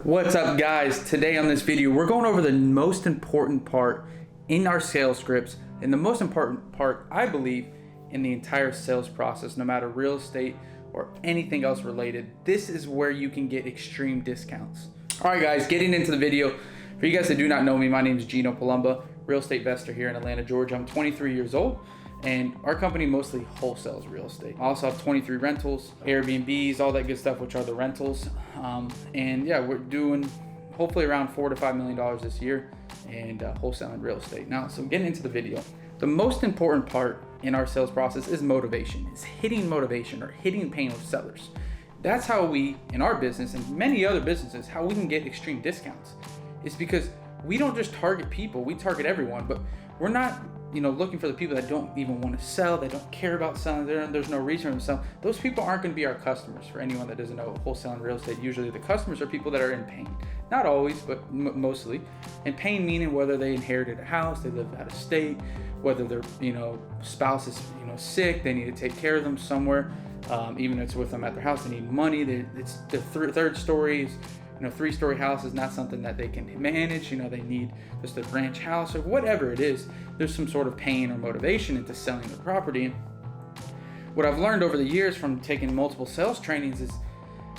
What's up, guys? Today on this video, we're going over the most important part in our sales scripts and the most important part, I believe, in the entire sales process, no matter real estate or anything else related. This is where you can get extreme discounts. All right, guys, getting into the video. For you guys that do not know me, my name is Gino Palumba, real estate investor here in Atlanta, Georgia. I'm 23 years old. And our company mostly wholesales real estate. I also have 23 rentals, Airbnbs, all that good stuff, which are the rentals. And yeah, we're doing hopefully around $4 to $5 million this year and wholesaling real estate. Now, so getting into the video, the most important part in our sales process is motivation. It's hitting motivation or hitting pain with sellers. That's how we, in our business and many other businesses, how we can get extreme discounts. It's because we don't just target people, we target everyone, but we're not looking for the people that don't even want to sell, they don't care about selling, there's no reason for them to sell. Those people aren't going to be our customers. For anyone that doesn't know wholesaling real estate, usually the customers are people that are in pain. Not always, but mostly. And pain meaning whether they inherited a house, they live out of state, whether their spouse is sick, they need to take care of them somewhere, even if it's with them at their house, they need money. It's the third story is, 3-story house is not something that they can manage. They need just a ranch house or whatever it is. There's some sort of pain or motivation into selling the property. What I've learned over the years from taking multiple sales trainings is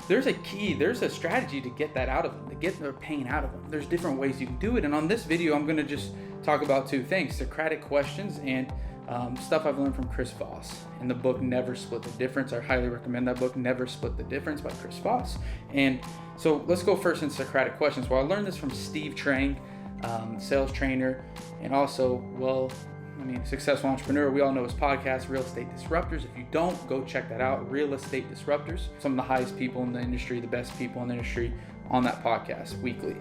there's a strategy to get that out of them, to get their pain out of them. There's different ways you can do it. And on this video, I'm going to just talk about two things: Socratic questions and stuff I've learned from Chris Voss in the book Never Split the Difference. I highly recommend that book, Never Split the Difference by Chris Voss. And so let's go first in Socratic questions. Well, I learned this from Steve Trang, sales trainer, and also, successful entrepreneur. We all know his podcast, Real Estate Disruptors. If you don't, go check that out, Real Estate Disruptors. Some of the highest people in the industry, the best people in the industry on that podcast weekly.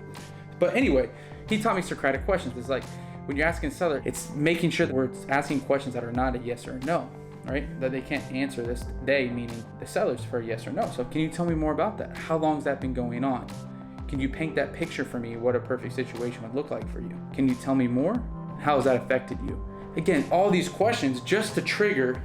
But anyway, he taught me Socratic questions. It's like, when you're asking a seller, it's making sure that we're asking questions that are not a yes or a no, right? That they can't answer this, they meaning the sellers, for a yes or no. So can you tell me more about that? How long has that been going on? Can you paint that picture for me, what a perfect situation would look like for you? Can you tell me more? How has that affected you? Again, all these questions just to trigger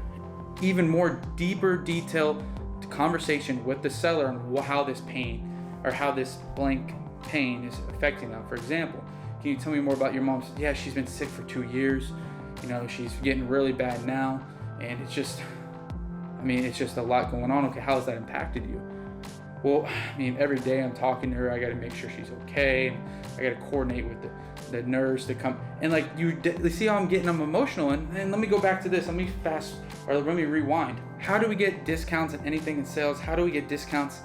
even more deeper, detailed conversation with the seller on how this pain or how this blank pain is affecting them. For example, can you tell me more about your mom? Yeah, she's been sick for 2 years. She's getting really bad now. And it's just a lot going on. Okay, how has that impacted you? Well, every day I'm talking to her, I got to make sure she's okay. And I got to coordinate with the nurse to come. And you see how I'm getting them emotional. And let me go back to this. Let me rewind. How do we get discounts in anything in sales? How do we get discounts?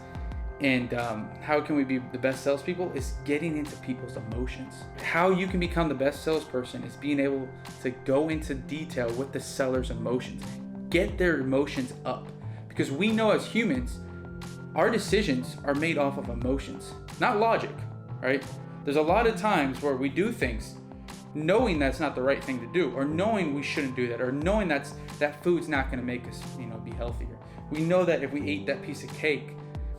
And how can we be the best salespeople? Is getting into people's emotions. How you can become the best salesperson is being able to go into detail with the seller's emotions. Get their emotions up. Because we know as humans, our decisions are made off of emotions, not logic, right? There's a lot of times where we do things knowing that's not the right thing to do, or knowing we shouldn't do that, or knowing that food's not going to make us, be healthier. We know that if we ate that piece of cake,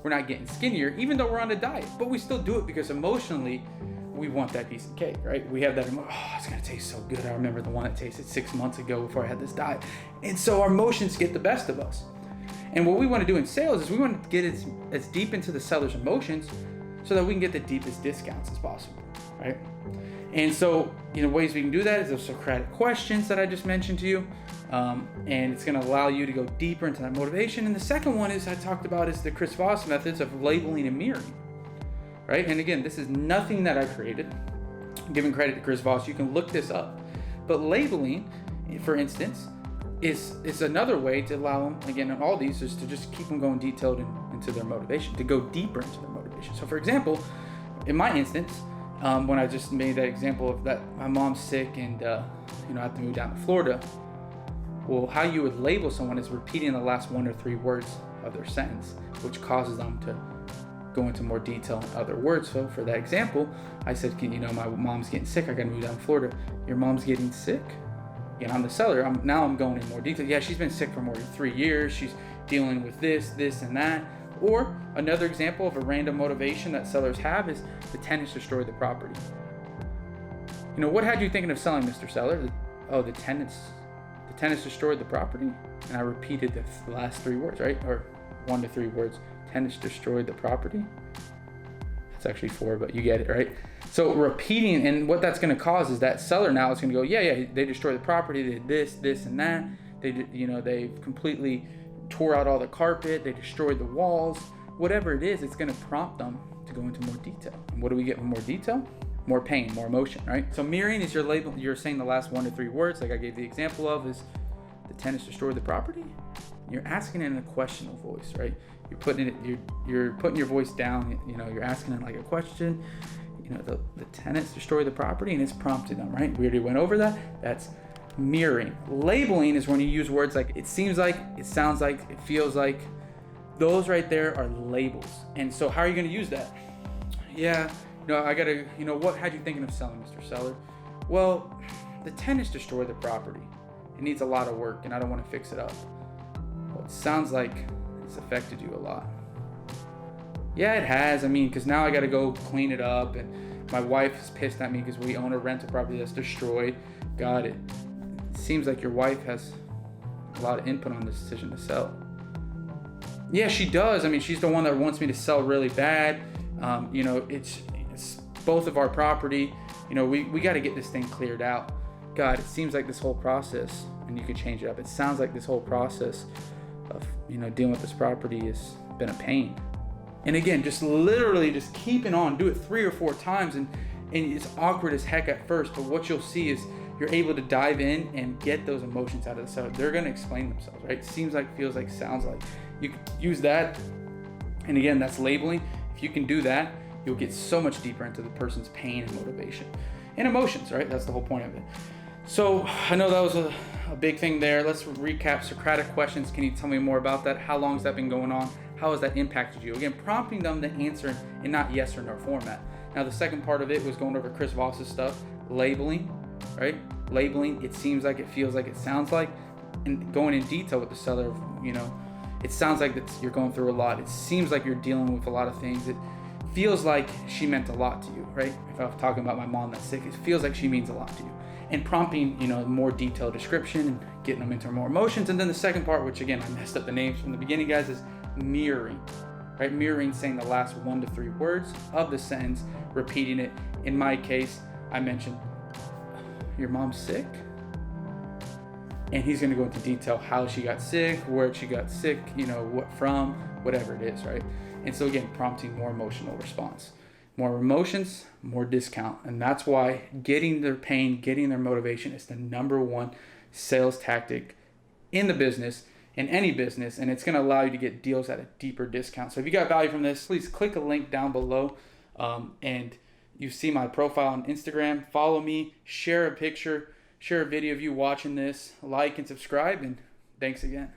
we're not getting skinnier, even though we're on a diet, but we still do it because emotionally we want that piece of cake, right? We have that, it's gonna taste so good. I remember the one that tasted 6 months ago before I had this diet. And so our emotions get the best of us. And what we want to do in sales is we want to get as deep into the seller's emotions so that we can get the deepest discounts as possible, right? And so, ways we can do that is those Socratic questions that I just mentioned to you. And it's going to allow you to go deeper into that motivation. And the second one I talked about is the Chris Voss methods of labeling and mirroring, right? And again, this is nothing that I created. I'm giving credit to Chris Voss. You can look this up. But labeling, for instance, is another way to allow them, again, in all these, is to just keep them going detailed into their motivation, to go deeper into their motivation. So for example, in my instance, when I just made that example of that my mom's sick and I have to move down to Florida. Well, how you would label someone is repeating the last 1 or 3 words of their sentence, which causes them to go into more detail in other words. So for that example, I said, my mom's getting sick, I gotta move down to Florida. Your mom's getting sick? I'm the seller. I'm going in more detail. Yeah, she's been sick for more than 3 years. She's dealing with this, and that. Or another example of a random motivation that sellers have is the tenants destroyed the property. What had you thinking of selling, Mr. Seller? The tenants destroyed the property? And I repeated the last 3 words, right? Or 1 to 3 words. Tenants destroyed the property. It's actually 4, but you get it, right? So repeating, and what that's going to cause is that seller now is going to go, yeah, they destroyed the property, they did this, and that. They did, they've completely tore out all the carpet, they destroyed the walls. Whatever it is, it's going to prompt them to go into more detail. And what do we get with more detail? More pain, more emotion, right? So mirroring is you're saying the last 1 to 3 words, like I gave the example of, is the tenants destroyed the property. You're asking it in a questionable voice, right? You're putting your voice down, you're asking it like a question. The tenants destroyed the property, and it's prompting them, right? We already went over that. That's mirroring. Labeling is when you use words like it seems like, it sounds like, it feels like. Those right there are labels. And so how are you going to use that? Yeah, I got to, what had you thinking of selling, Mr. Seller? Well, the tenants destroyed the property. It needs a lot of work, and I don't want to fix it up. Well, it sounds like it's affected you a lot. Yeah, it has. Because now I got to go clean it up, and my wife is pissed at me because we own a rental property that's destroyed. Got it. It seems like your wife has a lot of input on the decision to sell. Yeah, she does. She's the one that wants me to sell really bad. It's both of our property. We got to get this thing cleared out. God, it seems like this whole process, and you could change it up. It sounds like this whole process of, dealing with this property has been a pain. And again, just literally just keeping on, do it 3 or 4 times. And it's awkward as heck at first, but what you'll see is you're able to dive in and get those emotions out of the seller. They're going to explain themselves, right? Seems like, feels like, sounds like. You can use that. And again, that's labeling. If you can do that, you'll get so much deeper into the person's pain and motivation and emotions, right? That's the whole point of it. So I know that was a big thing there. Let's recap Socratic questions. Can you tell me more about that? How long has that been going on? How has that impacted you? Again, prompting them to answer in not yes or no format. Now, the second part of it was going over Chris Voss's stuff, labeling, right? Labeling, it seems like, it feels like, it sounds like, and going in detail with the seller, it sounds like that you're going through a lot. It seems like you're dealing with a lot of things. It feels like she meant a lot to you, right? If I was talking about my mom that's sick, it feels like she means a lot to you. And prompting, more detailed description and getting them into more emotions. And then the second part, which again, I messed up the names from the beginning, guys, is mirroring, right? Mirroring, saying the last 1 to 3 words of the sentence, repeating it. In my case, I mentioned, your mom's sick? And he's going to go into detail how she got sick, where she got sick, what from, whatever it is, right? And so again, prompting more emotional response. More emotions, more discount. And that's why getting their pain, getting their motivation is the number 1 sales tactic in the business, in any business. And it's going to allow you to get deals at a deeper discount. So if you got value from this, please click a link down below. And you see my profile on Instagram. Follow me, share a picture, share a video of you watching this, like and subscribe. And thanks again.